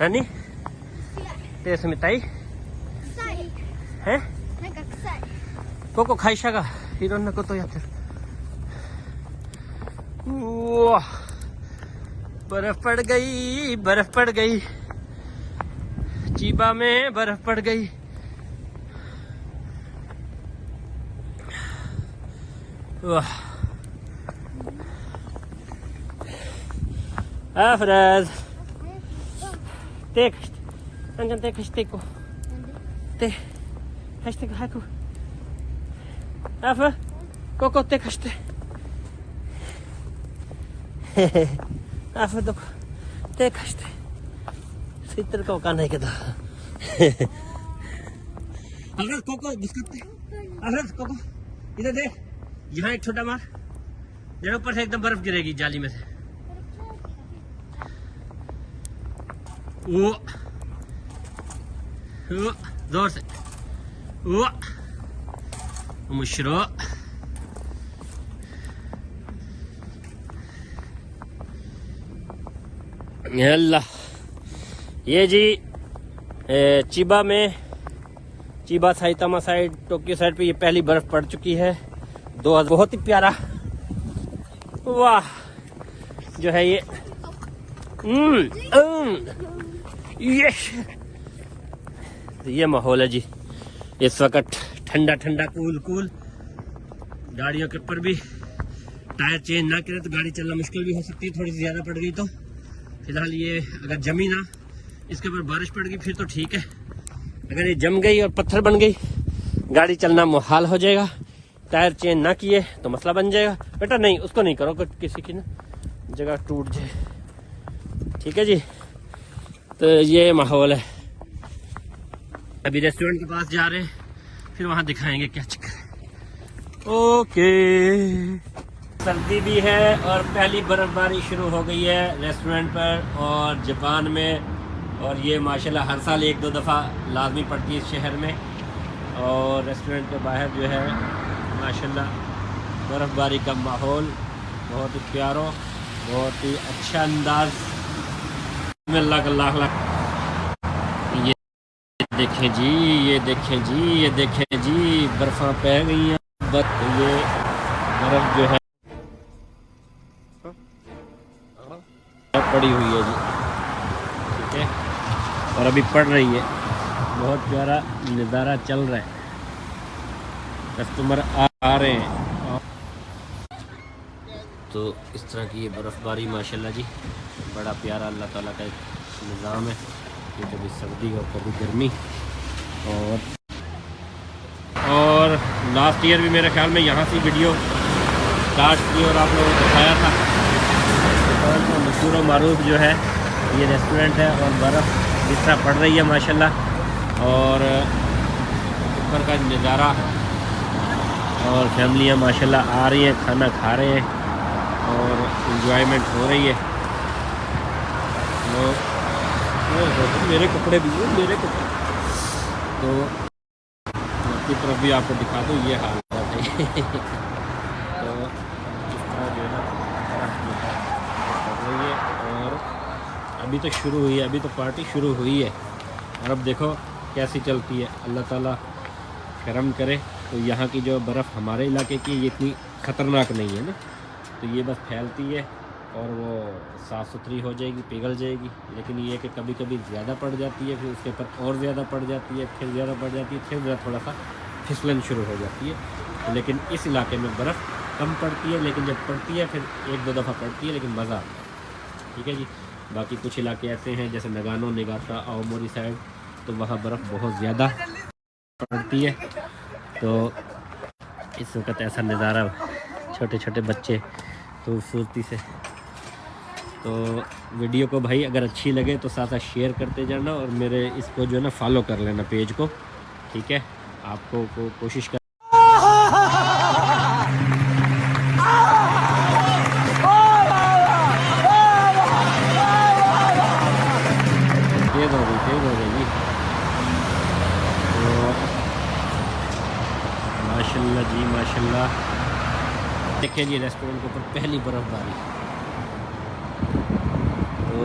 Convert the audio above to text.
何手冷たい臭い。えなんか臭い。ここ会社がいろんなことやってる。うわबर्फ पड़ गई, बर्फ पड़ गई, चीबा में बर्फ पड़ गई. वाह Afraz Te Anjan te kashte ko Te Kashte ko haku Afa Koko te kashte Afa doko Te kashte Sitter kaわかんないけどAfraz Koko biscuit Afraz Koko इधर दे यहाँ एक छोटा मार जरा ऊपर से एकदम बर्फ गिरेगी जाली में से वो जोर से वो मुशरो अल्लाह ये जी चिबा में Chiba Saitama side Tokyo side पे ये पहली बर्फ पड़ चुकी है बहुत ही प्यारा वाह जो है ये ये माहौल है जी इस वक्त ठंडा ठंडा कूल कूल गाड़ियों के ऊपर भी टायर चेंज ना करें तो गाड़ी चलना मुश्किल भी हो सकती है थोड़ी सी ज्यादा पड़ गई तो फिलहाल ये अगर जमी ना इसके ऊपर बारिश पड़ गई फिर तो ठीक है अगर ये जम गई और पत्थर बन गई गाड़ी चलना मुहाल हो जाएगा टायर चेंज ना किए तो मसला बन जाएगा बेटा नहीं उसको नहीं करो किसी की ना जगह टूट जाए ठीक है जी तो ये माहौल है अभी रेस्टोरेंट के पास जा रहे हैं फिर वहां दिखाएंगे क्या चक्कर है ओके सर्दी भी है और पहली बर्फबारी शुरू हो गई है रेस्टोरेंट पर और जापान में और ये माशाल्लाह हर साल एक दो दफ़ा लाजमी पड़ती है इस शहर में और रेस्टोरेंट के बाहर जो है माशाल्लाह बर्फबारी का माहौल बहुत ही प्यारो बहुत ही अच्छा अंदाज में अल्लाह ये देखें जी ये देखें जी ये देखें जी बर्फ़ां पै गई हैं बस ये बर्फ़ जो है पड़ी हुई है जी ठीक है और अभी पड़ रही है बहुत प्यारा नज़ारा चल रहा है कस्टमर आ रहे हैं तो इस तरह की ये बर्फ़बारी माशाल्लाह जी बड़ा प्यारा अल्लाह ताला का एक निज़ाम है कि कभी सर्दी और कभी गर्मी और लास्ट ईयर भी मेरे ख्याल में यहाँ से वीडियो स्टार्ट की और आप लोगों को दिखाया था और तो मशहूर और मारूफ जो है ये रेस्टोरेंट है और बर्फ़ जिस तरह पड़ रही है माशाल्लाह और ऊपर का नज़ारा और फैमिलियाँ माशाल्लाह आ रही हैं खाना खा रहे हैं और इंजॉयमेंट हो रही है तो मेरे कपड़े भी हैं मेरे कपड़े तो आपकी तरफ भी आपको दिखा दूँ ये हाल है तो इस तरह जो है ना रही है और अभी तो शुरू हुई है अभी तो पार्टी शुरू हुई है और अब देखो कैसी चलती है अल्लाह ताला करम करे तो यहाँ की जो बर्फ़ हमारे इलाके की ये इतनी ख़तरनाक नहीं है ना तो ये बस फैलती है और वो साफ़ सुथरी हो जाएगी पिघल जाएगी लेकिन ये कि कभी कभी ज़्यादा पड़ जाती है फिर उसके ऊपर और ज़्यादा पड़ जाती है फिर ज़्यादा पड़ जाती है फिर थोड़ा सा फिसलन शुरू हो जाती है लेकिन इस इलाके में बर्फ़ कम पड़ती है लेकिन जब पड़ती है फिर एक दो दफ़ा पड़ती है लेकिन मज़ा आता है ठीक है जी बाकी कुछ इलाके ऐसे हैं जैसे नगानो निगाता आओमोरी साइड तो वहाँ बर्फ़ बहुत ज़्यादा पड़ती है तो इस वक्त ऐसा नज़ारा छोटे छोटे बच्चे खूबसूरती से तो वीडियो को भाई अगर अच्छी लगे तो साथ साथ शेयर करते जाना और मेरे इसको जो है ना फॉलो कर लेना पेज को ठीक है आपको कोशिश कर तेज हो गई तो माशाल्लाह जी माशाल्लाह देखिए जी रेस्टोरेंट के ऊपर पहली बर्फबारी तो